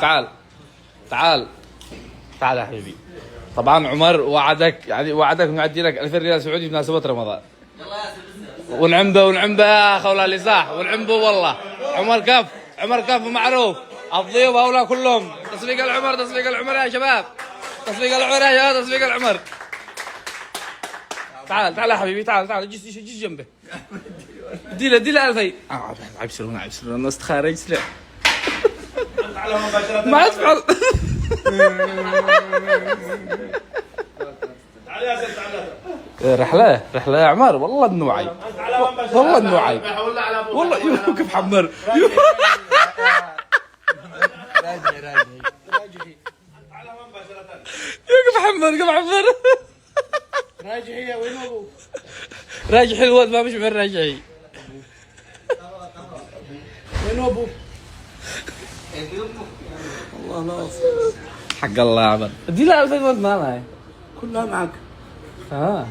تعال تعال تعال يا حبيبي. طبعا عمر وعدك نعدي لك 2000 ريال سعودي بمناسبة رمضان. ونعمبه يا اخي ولا اللي صح ونعمبه والله. عمر كف معروف. الضيوف هؤلاء كلهم تصفيق العمر يا شباب. تصفيق العمر. تعال يا حبيبي تعال جي جنبه. دي له 2000. عيب سرون استخارج سلام. ما تفعل. رحلة يا عمر والله انه عيب. والله يوقف حمر. يوقف حمر. راجعي وين ابوك؟ راجعي الواد ما مش من راجعي. وين ابوك؟ والله ناصر حق الله يا عمر. دي لا 2000 ما معي كلها معك. اه